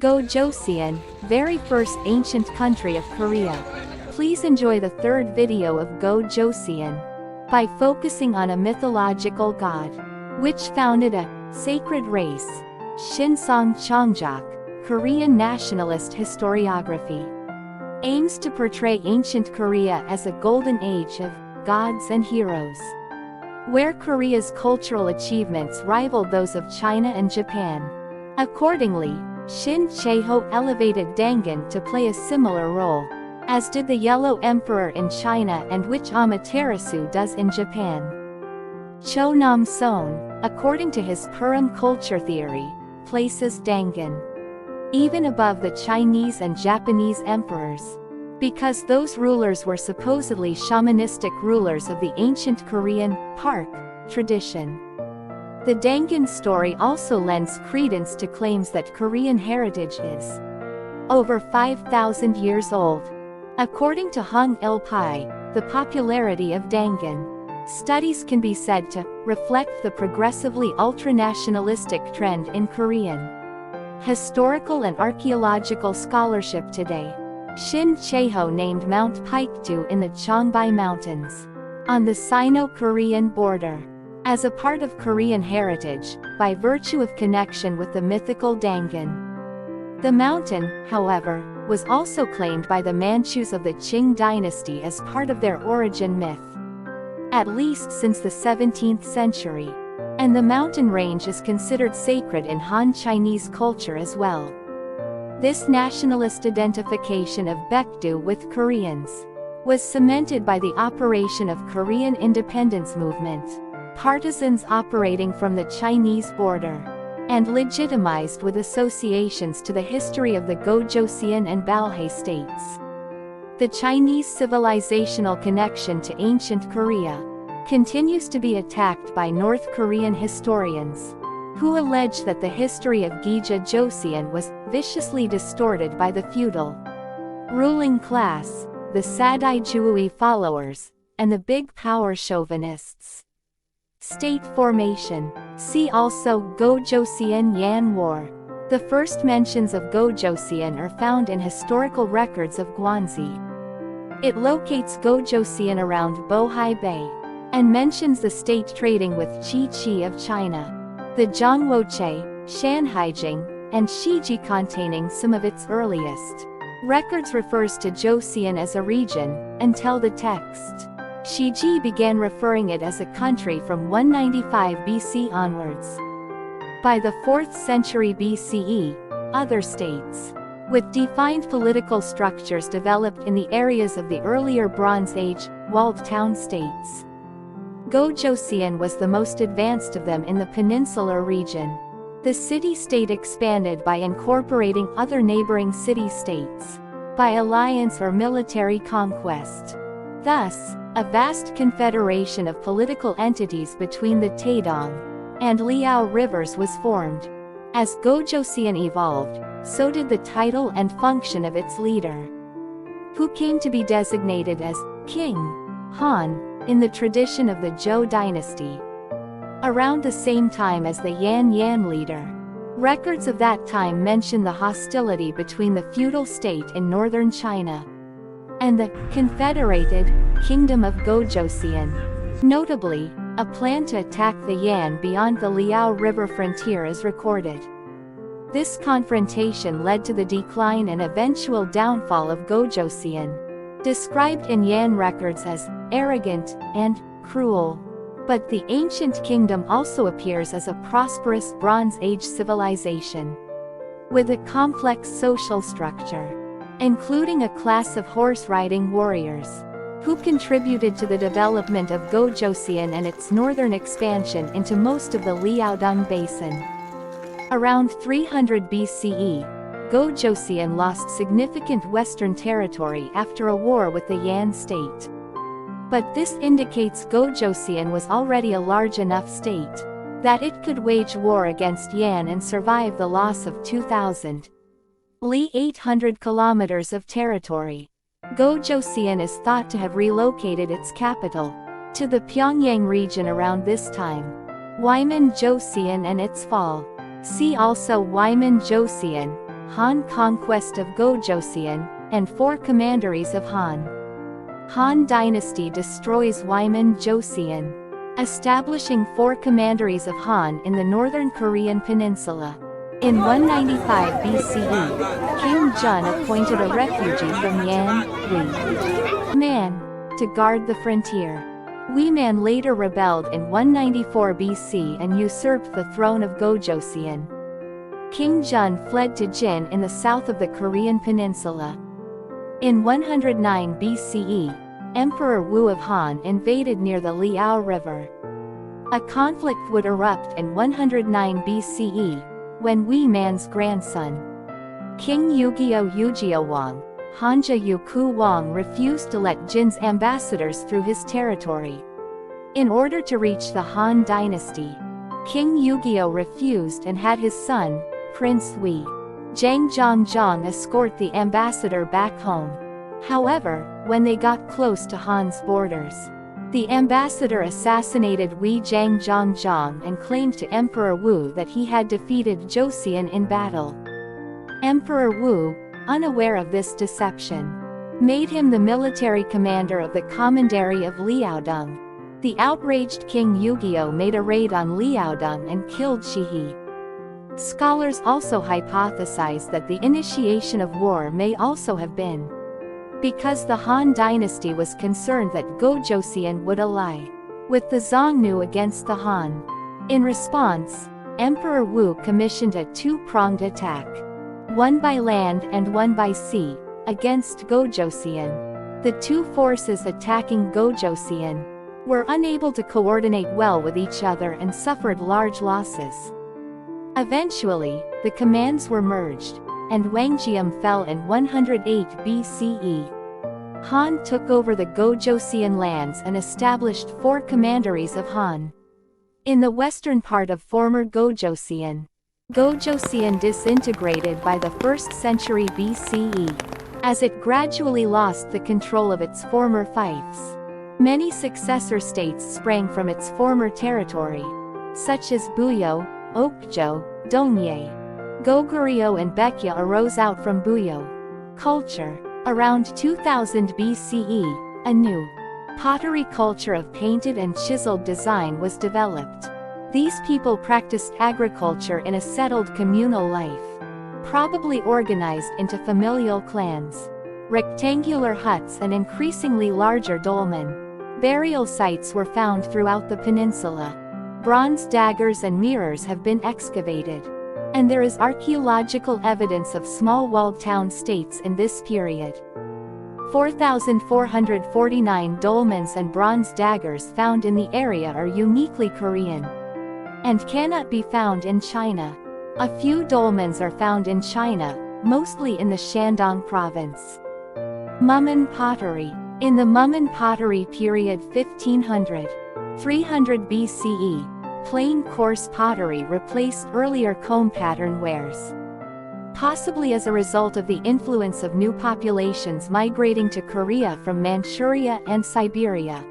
Gojoseon, very first ancient country of Korea. Please enjoy the third video of Gojoseon. By focusing on a mythological god, which founded a sacred race, Shinseong Chongjok, Korean nationalist historiography, aims to portray ancient Korea as a golden age of gods and heroes, where Korea's cultural achievements rivaled those of China and Japan. Accordingly, Shin Chaeho elevated Dangun to play a similar role, as did the Yellow Emperor in China and which Amaterasu does in Japan. Cho Nam-son, according to his Purim culture theory, places Dangun even above the Chinese and Japanese emperors, because those rulers were supposedly shamanistic rulers of the ancient Korean Park tradition. The Dangun story also lends credence to claims that Korean heritage is over 5,000 years old. According to Hung Il-pai, the popularity of Dangun studies can be said to reflect the progressively ultranationalistic trend in Korean historical and archaeological scholarship today. Shin Chaeho named Mount Paektu in the Cheongbye Mountains, on the Sino-Korean border, as a part of Korean heritage, by virtue of connection with the mythical Dangun. The mountain, however, was also claimed by the Manchus of the Qing dynasty as part of their origin myth, at least since the 17th century. And the mountain range is considered sacred in Han Chinese culture as well. This nationalist identification of Baekdu with Koreans was cemented by the operation of Korean independence movement partisans operating from the Chinese border, and legitimized with associations to the history of the Gojoseon and Balhae states. The Chinese civilizational connection to ancient Korea continues to be attacked by North Korean historians, who allege that the history of Gojoseon was viciously distorted by the feudal ruling class, the Sadai-Juui followers, and the big power chauvinists. State formation. See also Gojoseon Yan War. The first mentions of Gojoseon are found in historical records of Guanxi. It locates Gojoseon around Bohai Bay, and mentions the state trading with Qi of China, the Zhonghuoche, Shanhaijing, and Shiji containing some of its earliest records refers to Joseon as a region, until the text Shiji began referring it as a country from 195 BC onwards. By the 4th century BCE, other states with defined political structures developed in the areas of the earlier Bronze Age, walled town states. Gojoseon was the most advanced of them in the peninsular region. The city-state expanded by incorporating other neighboring city-states, by alliance or military conquest. Thus, a vast confederation of political entities between the Taedong and Liao rivers was formed. As Gojoseon evolved, so did the title and function of its leader, who came to be designated as King Han in the tradition of the Zhou dynasty, around the same time as the Yan leader. Records of that time mention the hostility between the feudal state in northern China and the Confederated Kingdom of Gojoseon. Notably, a plan to attack the Yan beyond the Liao River frontier is recorded. This confrontation led to the decline and eventual downfall of Gojoseon, described in Yan records as arrogant and cruel. But the ancient kingdom also appears as a prosperous Bronze Age civilization, with a complex social structure, including a class of horse-riding warriors, who contributed to the development of Gojoseon and its northern expansion into most of the Liaodong Basin. Around 300 BCE, Gojoseon lost significant western territory after a war with the Yan state. But this indicates Gojoseon was already a large enough state that it could wage war against Yan and survive the loss of 2,000 li 800 kilometers of territory. Gojoseon is thought to have relocated its capital to the Pyongyang region around this time. Wyman Joseon and its fall. See also Wyman Joseon, Han conquest of Gojoseon, and 4 commanderies of Han. Han dynasty destroys Wyman Joseon, establishing 4 commanderies of Han in the northern Korean Peninsula. In 195 BCE, King Jun appointed a refugee from Yan, Wei Man, to guard the frontier. Wei Man later rebelled in 194 BC and usurped the throne of Gojoseon. King Jun fled to Jin in the south of the Korean Peninsula. In 109 BCE, Emperor Wu of Han invaded near the Liao River. A conflict would erupt in 109 BCE, when Wei Man's grandson, King Ugeo Wang, Hanja Yuku Wang, refused to let Jin's ambassadors through his territory. In order to reach the Han dynasty, King Ugeo refused and had his son, Prince Wei Zhang escort the ambassador back home. However, when they got close to Han's borders, the ambassador assassinated Wei Zhang and claimed to Emperor Wu that he had defeated Joseon in battle. Emperor Wu, unaware of this deception, made him the military commander of the commandery of Liaodong. The outraged King Ugeo made a raid on Liaodong and killed Shihi. Scholars also hypothesize that the initiation of war may also have been because the Han dynasty was concerned that Gojoseon would ally with the Xiongnu against the Han. In response, Emperor Wu commissioned a 2-pronged attack, one by land and one by sea, against Gojoseon. The 2 forces attacking Gojoseon were unable to coordinate well with each other and suffered large losses. Eventually, the commands were merged, and Wangjiam fell in 108 BCE. Han took over the Gojoseon lands and established 4 commanderies of Han. In the western part of former Gojoseon, Gojoseon disintegrated by the 1st century BCE, as it gradually lost the control of its former fiefs. Many successor states sprang from its former territory, such as Buyo, Okjo, Dongye, Goguryeo and Baekje arose out from Buyo culture. Around 2000 BCE, a new pottery culture of painted and chiseled design was developed. These people practiced agriculture in a settled communal life, probably organized into familial clans. Rectangular huts and increasingly larger dolmen burial sites were found throughout the peninsula. Bronze daggers and mirrors have been excavated, and there is archaeological evidence of small walled town states in this period. 4,449 dolmens and bronze daggers found in the area are uniquely Korean and cannot be found in China. A few dolmens are found in China, mostly in the Shandong province. Mummen pottery. In the Mummen pottery period 1500, 300 BCE, plain coarse pottery replaced earlier comb pattern wares. Possibly as a result of the influence of new populations migrating to Korea from Manchuria and Siberia.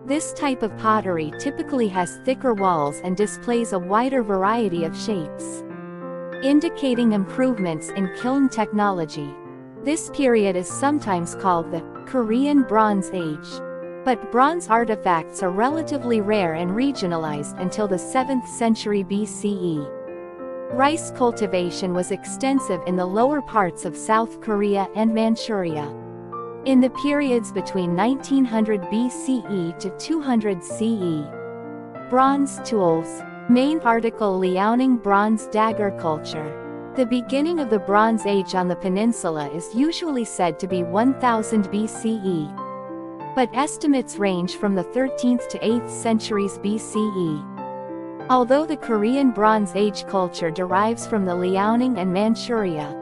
This type of pottery typically has thicker walls and displays a wider variety of shapes, indicating improvements in kiln technology. This period is sometimes called the Korean Bronze Age. But bronze artifacts are relatively rare and regionalized until the 7th century BCE. Rice cultivation was extensive in the lower parts of South Korea and Manchuria. In the periods between 1900 BCE to 200 CE. Bronze tools. Main article: Liaoning bronze dagger culture. The beginning of the Bronze Age on the peninsula is usually said to be 1000 BCE. But estimates range from the 13th to 8th centuries BCE. Although the Korean Bronze Age culture derives from the Liaoning and Manchuria,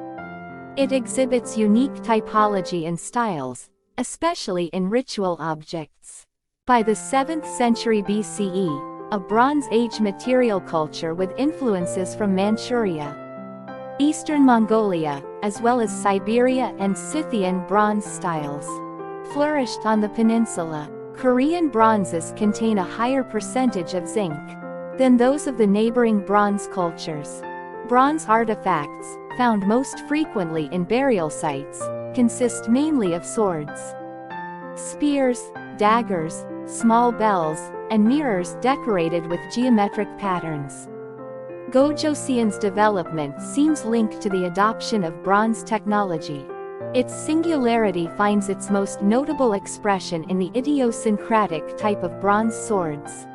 it exhibits unique typology and styles, especially in ritual objects. By the 7th century BCE, a Bronze Age material culture with influences from Manchuria, Eastern Mongolia, as well as Siberia and Scythian bronze styles, flourished on the peninsula. Korean bronzes contain a higher percentage of zinc than those of the neighboring bronze cultures. Bronze artifacts, found most frequently in burial sites, consist mainly of swords, spears, daggers, small bells, and mirrors decorated with geometric patterns. Gojoseon's development seems linked to the adoption of bronze technology. Its singularity finds its most notable expression in the idiosyncratic type of bronze swords,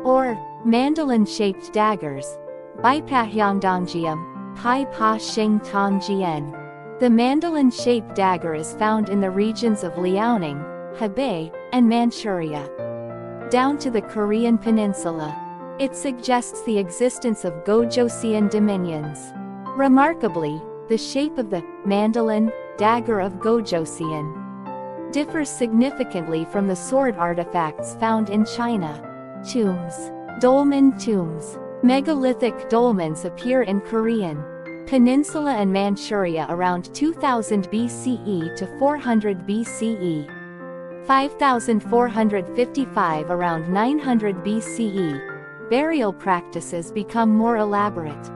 or mandolin-shaped daggers, Baipahyangdongjiam, Pai Pa Sheng Tongjian. The mandolin-shaped dagger is found in the regions of Liaoning, Hebei, and Manchuria, down to the Korean Peninsula. It suggests the existence of Gojoseon dominions. Remarkably, the shape of the mandolin dagger of Gojoseon differs significantly from the sword artifacts found in China. Tombs. Dolmen tombs. Megalithic dolmens appear in Korean Peninsula and Manchuria around 2000 BCE to 400 BCE. 5455 around 900 BCE. Burial practices become more elaborate,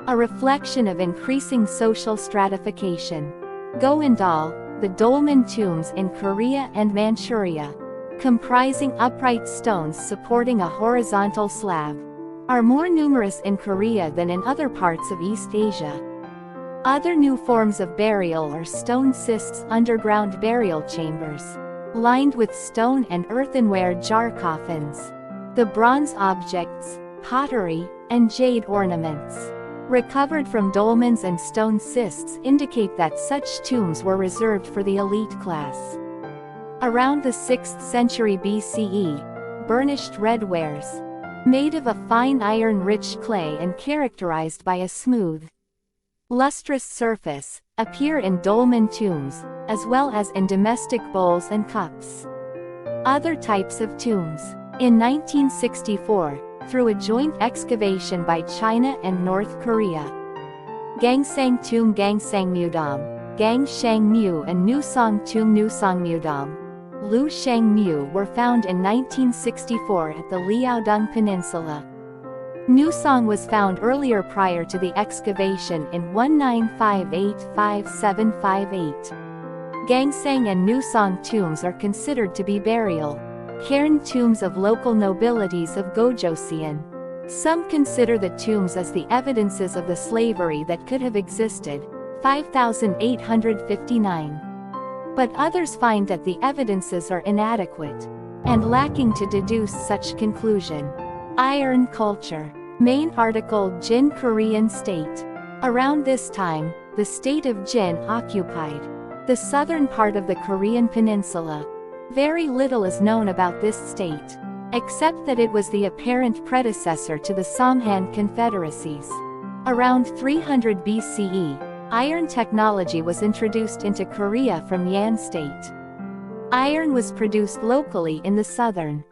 a reflection of increasing social stratification. Goindal, the dolmen tombs in Korea and Manchuria, comprising upright stones supporting a horizontal slab, are more numerous in Korea than in other parts of East Asia. Other new forms of burial are stone cists, underground burial chambers, lined with stone and earthenware jar coffins. The bronze objects, pottery, and jade ornaments recovered from dolmens and stone cists indicate that such tombs were reserved for the elite class. Around the 6th century BCE, burnished red wares, made of a fine iron-rich clay and characterized by a smooth, lustrous surface, appear in dolmen tombs, as well as in domestic bowls and cups. Other types of tombs. In 1964, through a joint excavation by China and North Korea, Gangsang Tomb Gangsangmudam, Gangshangmu and Nusong Tomb Nusongmudam, Lu Shangmu were found in 1964 at the Liaodong Peninsula. Nusong was found earlier prior to the excavation in 1958-5758. Gangsang and Nusong tombs are considered to be burial cairn tombs of local nobilities of Gojoseon. Some consider the tombs as the evidences of the slavery that could have existed, 5859. But others find that the evidences are inadequate and lacking to deduce such conclusion. Iron culture. Main article: Jin Korean state. Around this time, the state of Jin occupied the southern part of the Korean Peninsula. Very little is known about this state, except that it was the apparent predecessor to the Samhan confederacies. Around 300 BCE, iron technology was introduced into Korea from Yan state. Iron was produced locally in the southern